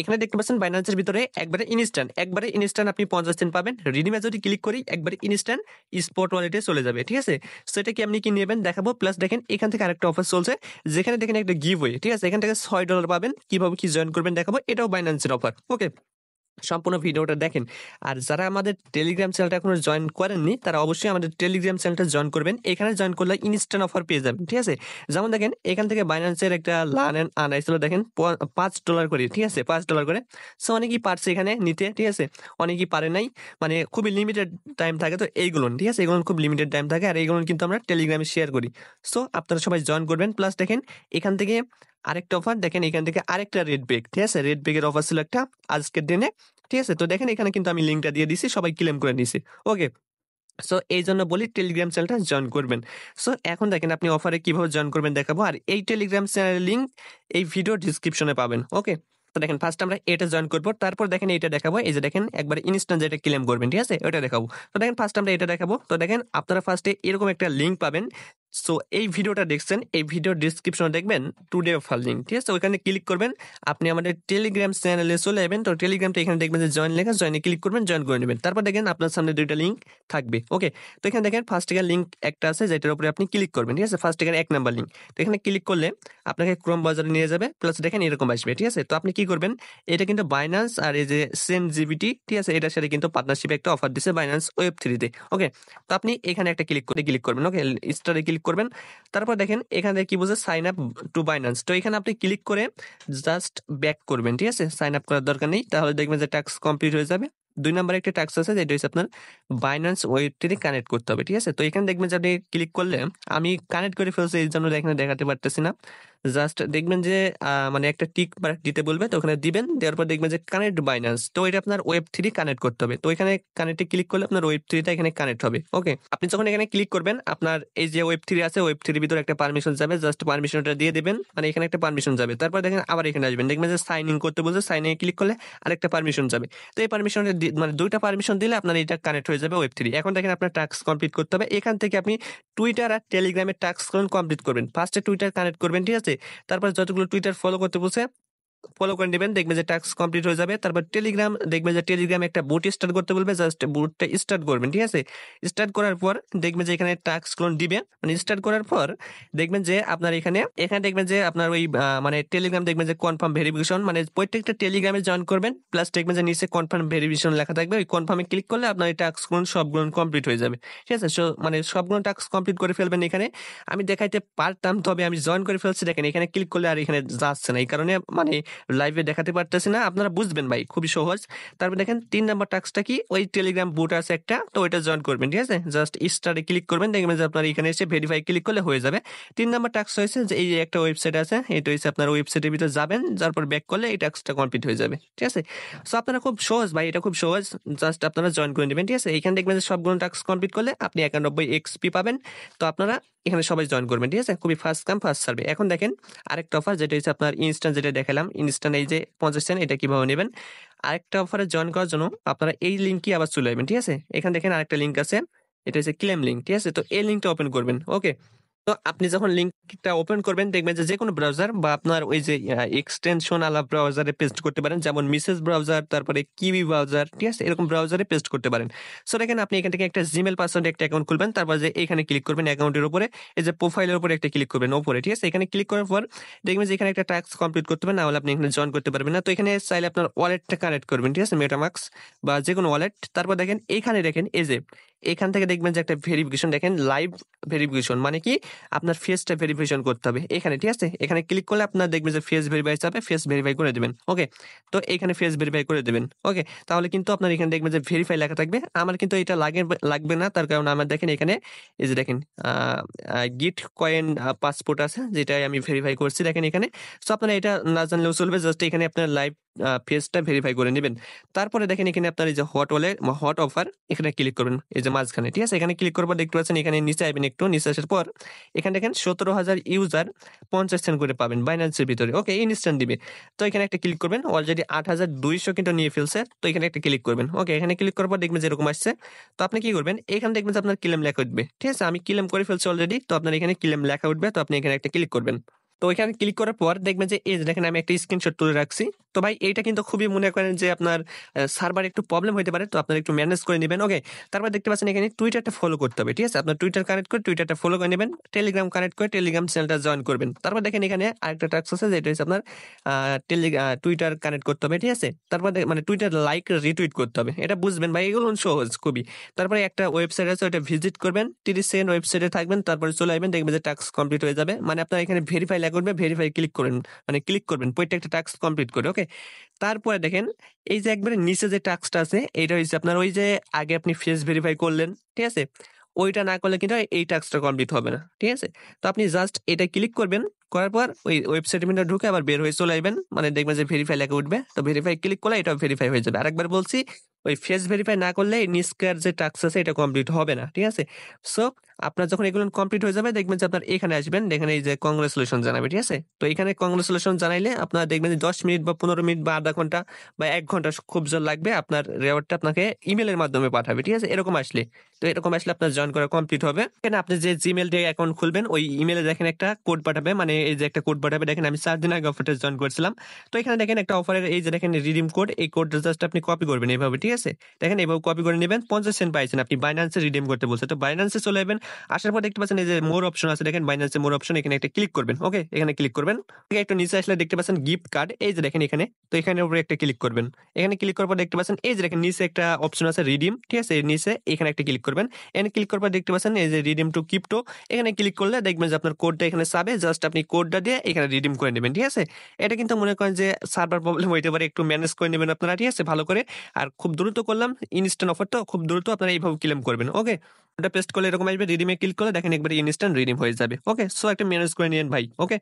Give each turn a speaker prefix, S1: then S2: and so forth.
S1: এখানে দেখতে পাচ্ছেন বাইন্যান্সের ভিতরে একবারে ইনস্ট্যান্ট আপনি 50 সেন্ট পাবেন। রিডিমে যদি ক্লিক করি একবারে ইনস্ট্যান্ট স্পট ওয়ালেটে চলে যাবে, ঠিক আছে? সো এটা কেমনি কি নেবেন দেখাবো। প্লাস দেখেন এখান থেকে আরেকটা অফার চলছে, যেখানে দেখেন একটা গিভওয়ে, ঠিক আছে? এখান থেকে $6 পাবেন। কিভাবে কি জয়েন করবেন দেখাবো, এটাও বাইন্যান্সের অফার। ওকে, সম্পূর্ণ ভিডিওটা দেখেন। আর যারা আমাদের টেলিগ্রাম চ্যানেলটা এখনো জয়েন করেননি তারা অবশ্যই আমাদের টেলিগ্রাম চ্যানেলটা জয়েন করবেন। এখানে জয়েন করলে ইনস্ট্যান্ট অফার পেয়ে যাবেন, ঠিক আছে? যেমন দেখেন এখান থেকে বাইন্যান্সের একটা লার্ন এন্ড আর্ন আইছিল, দেখেন $5 করে, ঠিক আছে? $5 করে। সো অনেকেই পারছে এখানে নিতে, ঠিক আছে? অনেকেই পারে নাই, মানে খুবই লিমিটেড টাইম থাকে। তো এইগুলো, ঠিক আছে, এগুলো খুব লিমিটেড টাইম থাকে, আর এইগুলো কিন্তু আমরা টেলিগ্রামে শেয়ার করি। সো আপনারা সবাই জয়েন করবেন। প্লাস দেখেন এখান থেকে আরেকটা অফার, দেখেন এখান থেকে আরেকটা রেড বেগ, ঠিক আছে? রেড বেগের অফার ছিল একটা আজকের দিনে, ঠিক আছে? তো দেখেন এখানে কিন্তু আমি লিঙ্কটা দিয়ে দিছি, সবাই ক্লেম করে নিছি। ওকে, সো এই জন্য বলি টেলিগ্রাম চ্যানেলটা জয়েন করবেন। সো এখন দেখেন আপনি অফারে কিভাবে জয়েন করবেন দেখাবো। আর এই টেলিগ্রাম চ্যানেলের লিঙ্ক এই ভিডিও ডিসক্রিপশনে পাবেন। ওকে, তো দেখেন ফার্স্ট আমরা এটা জয়েন করবো, তারপর দেখেন এটা দেখাবো। এই যে দেখেন একবার ইনস্ট্যান্ট যেটা ক্লেম করবেন, ঠিক আছে? ওটা দেখাবো। তো দেখেন ফার্স্ট আমরা এটা দেখাবো। তো দেখেন আপনারা ফার্স্টে এরকম একটা লিঙ্ক পাবেন। সো এই ভিডিওটা দেখছেন, এই ভিডিও ডিসক্রিপশনে দেখবেন টুডে অফার লিঙ্ক, ঠিক আছে? ওইখানে ক্লিক করবেন, আপনি আমাদের টেলিগ্রাম চ্যানেলে চলে যাবেন। তো টেলিগ্রামটা এখানে দেখবেন যে জয়েন লেখা, জয়েনে ক্লিক করবেন, জয়েন করে নেবেন। তারপর দেখেন আপনার সামনে দুইটা লিঙ্ক থাকবে। ওকে, তো এখানে দেখেন ফার্স্ট এর লিঙ্ক একটা আছে যেটার উপরে আপনি ক্লিক করবেন, ঠিক আছে? ফার্স্ট এর 1 নাম্বার লিঙ্ক। তো এখানে ক্লিক করলে আপনাকে ক্রোম ব্রাউজারে নিয়ে যাবে। প্লাস দেখেন এরকম আসবে, ঠিক আছে? তো আপনি কি করবেন, এটা কিন্তু বাইন্যান্স আর এই যে সেনজিবিটি, ঠিক আছে, এটার সাথে কিন্তু পার্টনারশিপে একটা অফার দিছে বাইন্যান্স ওয়েব3 তে। ওকে, তো আপনি এখানে একটা ক্লিক করবেন। ওকে, স্টারে ক্লিক করবেন। তারপর দেখেন এখানে কি বলছে, সাইন আপ টু বাইন্যান্স। তো এখানে আপনি ক্লিক করে জাস্ট ব্যাক করবেন, ঠিক আছে? সাইন আপ করার দরকার নেই, তাহলে দেখবেন যে টাস্ক কমপ্লিট হয়ে যাবে। 2 নম্বরে একটা টাস্ক আছে যেটা হচ্ছে আপনার বাইন্যান্স ওয়েব3 কানেক্ট করতে হবে, ঠিক আছে? তো এখানে দেখবেন যে আপনি ক্লিক করলে আমি কানেক্ট করে ফেলছি, এই জন্য এখানে দেখাতে পারতেছি না। জাস্ট দেখবেন যে মানে একটা টিক মার্ক দিতে বলবে, তো ওখানে দিবেন। দেওয়ার পর দেখবেন যে কানেক্ট বাইন্যান্স, তো এটা আপনার ওয়েব3 কানেক্ট করতে হবে। তো এখানে কানেক্টে ক্লিক করলে আপনার ওয়েব3টা এখানে কানেক্ট হবে। ওকে, আপনি যখন এখানে ক্লিক করবেন আপনার এই যে ওয়েব3 আছে, ওয়েব3 ভিতরে একটা পারমিশন যাবে, জাস্ট পারমিশনটা দিয়ে দিবেন। মানে এখানে একটা পারমিশন যাবে, তারপর দেখেন আবার এখানে আসবেন, দেখবেন যে সাইন ইন করতে বলছে, সাইন ইন ক্লিক করলে আরেকটা পারমিশন যাবে। তো এই পারমিশনটা মানে দুইটা পারমিশন দিলে আপনার এটা কানেক্ট হয়ে যাবে ওয়েব3। এখন দেখেন আপনার টাস্ক কমপ্লিট করতে হবে। এখান থেকে আপনি টুইটার আর টেলিগ্রামের টাস্ক কমপ্লিট করবেন। ফার্স্টে টুইটার কানেক্ট করবেন, ঠিক আছে? তারপর যতগুলো টুইটার ফলো করতে বলছে ফলো করে নেবেন, দেখবেন যে টাস্ক কমপ্লিট হয়ে যাবে। তারপর টেলিগ্রাম, দেখবেন যে টেলিগ্রামে একটা বুট স্টার্ট করতে বলবে, জাস্ট বুটটা স্টার্ট করবেন, ঠিক আছে? স্টার্ট করার পর দেখবেন যে এখানে টাস্ক দিবে, মানে স্টার্ট করার পর দেখবেন যে আপনার এখানে দেখবেন যে আপনার ওই মানে টেলিগ্রাম দেখবেন যে কনফার্ম ভেরিফিকেশন, মানে প্রত্যেকটা টেলিগ্রামে জয়েন করবেন। প্লাস দেখবেন যে নিচে কনফার্ম ভেরিফিকেশন লেখা থাকবে, ওই কনফার্মে ক্লিক করলে আপনার এই টাস্ক সবগুলো কমপ্লিট হয়ে যাবে, ঠিক আছে? মানে সবগুলো টাস্ক কমপ্লিট করে ফেলবেন। এখানে আমি দেখাইতে পারতাম, তবে আমি জয়েন করে ফেলছি। দেখেন এখানে ক্লিক করলে আর এখানে যাচ্ছে না, এই কারণে মানে লাইভে দেখাতে পারতেছি না। আপনারা বুঝবেন ভাই, খুবই সহজ। তারপর দেখেন 3 নাম্বার টাস্কটা কি, ওই টেলিগ্রাম বুট আছে একটা, তো ওইটা জয়েন করবেন, ঠিক আছে? জাস্ট স্টারে ক্লিক করবেন, দেখবেন যে আপনার এখানে এসে ভেরিফাই ক্লিক করলে হয়ে যাবে। 3 নাম্বার টাস্ক হয়েছে যে এই যে একটা ওয়েবসাইট আছে, এটা হচ্ছে আপনার ওয়েবসাইটের ভিতরে যাবেন, যার পর ব্যাক করলে এই টাস্কটা কমপ্লিট হয়ে যাবে, ঠিক আছে? সো আপনারা খুব সহজ ভাই, এটা খুব সহজ। জাস্ট আপনারা জয়েন করে নেবেন, ঠিক আছে? এখানে দেখবেন যে সবগুলো টাস্ক কমপ্লিট করলে আপনি 91 এক্সপি পাবেন। তো আপনারা এখানে সবাই জয়েন করবেন, ঠিক আছে? খুবই ফার্স্ট কাম ফার্স্ট সার্ভে। এখন দেখেন আরেকটা অফার, যেটা হচ্ছে আপনার ইনস্ট্যান্ট, যেটা দেখালাম ইনস্ট্যান্ট, এই যে 50 সেন্ট, এটা কিভাবে নেবেন। আরেকটা অফারে জয়েন করার জন্য আপনারা এই লিঙ্কে আবার চলে যাবেন, ঠিক আছে? এখানে দেখেন আরেকটা লিঙ্ক আছে, এটা হচ্ছে ক্লেম লিঙ্ক, ঠিক আছে? তো এই লিঙ্কটা ওপেন করবেন। ওকে, তো আপনি যখন লিঙ্কটা ওপেন করবেন দেখবেন যে কোনো ব্রাউজার বা আপনার ওই যে এক্সটেনশন আলা ব্রাউজারে পেস্ট করতে পারেন, যেমন মিসেস ব্রাউজার, তারপরে কিউই ব্রাউজার, ঠিক আছে? এরকম ব্রাউজারে পেস্ট করতে পারেন। সো দেখেন আপনি এখান থেকে একটা জিমেল পাসওয়ার্ড একটা অ্যাকাউন্ট খুলবেন, তারপর যে এখানে ক্লিক করবেন অ্যাকাউন্টের উপরে, এই যে প্রোফাইলের উপরে একটা ক্লিক করবেন উপরে, ঠিক আছে? এখানে ক্লিক করার পর দেখবেন যে এখানে একটা টাস্ক কমপ্লিট করতে হবে, না হলে আপনি এখানে জয়েন করতে পারবেন না। তো এখানে চাইলে আপনার ওয়ালেটটা কানেক্ট করবেন, ঠিক আছে? মেটামাক্স বা যে কোনো ওয়ালেট। তারপর দেখেন এখানে দেখেন এই যে এখান থেকে দেখবেন যে একটা ভেরিফিকেশন, দেখেন লাইভ ভেরিফিকেশন, মানে কি আপনার ফেসটা ভেরিফিকেশন করতে হবে এখানে, ঠিক আছে? এখানে ক্লিক করলে আপনার দেখবেন যে ফেস ভেরিফাই যাবে, ফেস ভেরিফাই করে দেবেন। ওকে, তো এখানে ফেস ভেরিফাই করে দেবেন। ওকে, তাহলে কিন্তু আপনার এখানে দেখবেন যে ভেরিফাই লেখা থাকবে। আমার কিন্তু এটা লাগবে না, তার কারণ আমার দেখেন এখানে এই যে দেখেন গিট কয়েন পাসপোর্ট আছে, যেটাই আমি ভেরিফাই করছি, দেখেন এখানে। সো আপনারা এটা না জানলেও চলবে, জাস্ট এখানে আপনার লাইভ ফেসটা ভেরিফাই করে নেবেন। তারপরে দেখেন এখানে আপনার এই যে হট অফার, এখানে ক্লিক করবেন এই যে মাঝখানে, ঠিক আছে? এখানে ক্লিক করবো, দেখতে পাচ্ছেন এখানে নিচে আসবেন, একটু নিচে আসার পর এখানে দেখেন 17,000 ইউজার 50 সেন্ট করে পাবেন বাইন্যান্সের ভিতরে। ওকে, ইনস্ট্যান্ট দিবে। তো এখানে একটা ক্লিক করবেন, অলরেডি 8,200 কিন্তু নিয়ে ফেলছে। তো এখানে একটা ক্লিক করবেন। ওকে, এখানে ক্লিক করার পর দেখবেন যে এরকম আসছে। তো আপনি কি করবেন, এখানে দেখবেন যে আপনার ক্লেম লেখা উঠবে, ঠিক আছে? আমি ক্লেম করে ফেলছি অলরেডি, তো আপনার এখানে ক্লেম লেখা উঠবে, তো আপনি এখানে একটা ক্লিক করবেন। তো ওইখানে ক্লিক করার পর দেখবেন যে এই যে দেখেন আমি একটা স্ক্রিনশট তুলে রাখছি। তো ভাই এইটা কিন্তু খুবই মনে করেন যে আপনার সার্ভার একটু প্রবলেম হইতে পারে, তো আপনারা একটু ম্যানেজ করে নেবেন। ওকে, তারপর দেখতে পাচ্ছেন এখানে টুইটারটা ফলো করতে হবে, ঠিক আছে? আপনার টুইটার কানেক্ট করে টুইটারটা ফলো করে নেবেন, টেলিগ্রাম কানেক্ট করে টেলিগ্রাম চ্যানেলটা জয়েন করবেন। তারপর দেখেন এখানে আরেকটা টাস্ক আছে যেটা হচ্ছে আপনার টুইটার কানেক্ট করতে হবে, ঠিক আছে? তারপর মানে টুইটার লাইক রিটুইট করতে হবে, এটা বুঝবেন ভাই, এগুলো সহজ খুবই। তারপরে একটা ওয়েবসাইট আছে ওটা ভিজিট করবেন, 30 সেকেন্ড ওয়েবসাইটে থাকবেন, তারপরে চলে আসবেন, দেখবেন যে টাস্ক কমপ্লিট হয়ে যাবে। মানে আপনার এখানে ভেরিফাই লেখা উঠবে, ভেরিফাই ক্লিক করেন, মানে ক্লিক করবেন প্রত্যেকটা টাস্ক কমপ্লিট করে। ওকে, তারপরে দেখেন এই যে একবারে নিচে যে টাস্কটা আছে এটা হচ্ছে আপনার ওই যে আগে আপনি ফেস ভেরিফাই করলেন, ঠিক আছে? ওইটা না করলে কিন্তু এই টাস্কটা কমপ্লিট হবে না, ঠিক আছে? তো আপনি জাস্ট এটা ক্লিক করবেন, করার পর ওই ওয়েবসাইটের মধ্যে ঢুকে আবার বের হয়ে চলে আসবেন, মানে দেখবেন যে ভেরিফাই লেখা উঠবে, তো ভেরিফাই ক্লিক করলে এটা ভেরিফাই হয়ে যাবে। আরেকবার বলছি, ওই ফেস ভেরিফাই না করলে এই নিচকার যে টাস্ক আছে এটা কমপ্লিট হবে না, ঠিক আছে? সো আপনার যখন এগুলো কমপ্লিট হয়ে যাবে দেখবেন যে আপনার এখানে আসবেন, এখানে এই যে কংগ্রেচুলেশন জানাবে, ঠিক আছে? তো এখানে কংগ্রেচুলেশন জানাইলে আপনার দেখবেন যে 10 মিনিট বা 15 মিনিট বা আধা ঘন্টা বা 1 ঘন্টা খুব জোর লাগবে, আপনার রেওয়ার্ডটা আপনাকে ইমেলের মাধ্যমে পাঠাবে, ঠিক আছে? এরকম আসলে, তো এরকম আসলে আপনার জয়েন করা কমপ্লিট হবে। এখানে আপনি যে জিমেল দিয়ে অ্যাকাউন্ট খুলবেন ওই ইমেলে দেখেন একটা কোড পাঠাবে, মানে এই যে একটা কোড পাঠাবে, দেখেন আমি 4 দিন আগে অফারটা জয়েন করেছিলাম। তো এখানে দেখেন একটা অফারের এই যে দেখেন রিডিম কোড, এই কোডটা জাস্ট আপনি কপি করবেন এইভাবে, ঠিক আছে? দেখেন এভাবে কপি করে নেবেন, 50 সেন্ট পাইছেন আপনি, বাইন্যান্সে রিডিম করতে বলছে, তো বাইন্যান্সে চলে যাবেন। আসার পর দেখতে পাচ্ছেন এই যে মোর অপশন আছে, দেখেন বাইন্যান্সে মোর অপশন, এখানে একটা ক্লিক করবেন। ওকে, এখানে ক্লিক করবেন, একটু নিচে আসলে দেখতে পাচ্ছেন গিফট কার্ড, এই যে দেখেন এখানে, তো এখানে উপরে একটা ক্লিক করবেন। এখানে ক্লিক করার পর দেখতে পাচ্ছেন এই যে দেখেন নিচে একটা অপশন আছে রিডিম, ঠিক আছে? এর নিচে এখানে একটা ক্লিক করবেন। এখানে ক্লিক করার পর দেখতে পাচ্ছেন এই যে রিডিম টু ক্রিপ্টো, এখানে ক্লিক করলে দেখবেন যে আপনার কোডটা এখানে চাবে, জাস্ট আপনি কোডটা দিয়ে এখানে রিডিম করে নেবেন, ঠিক আছে? এটা কিন্তু মনে করেন যে সার্ভার প্রবলেম হইতে পারে, একটু ম্যানেজ করে নেবেন আপনারা, ঠিক আছে? ভালো করে। আর খুব দ্রুত করলাম, ইনস্ট্যান্ট অফার তো খুব দ্রুত আপনারা এইভাবে ক্লেম করবেন। ওকে, ওটা পেস্ট করলে এরকম আসবে, রিডিমে ক্লিক করলে দেখেন একবার ইনস্ট্যান্ট রিডিম হয়ে যাবে। ওকে, সো একটা ম্যানেজ করে নিন ভাই। ওকে।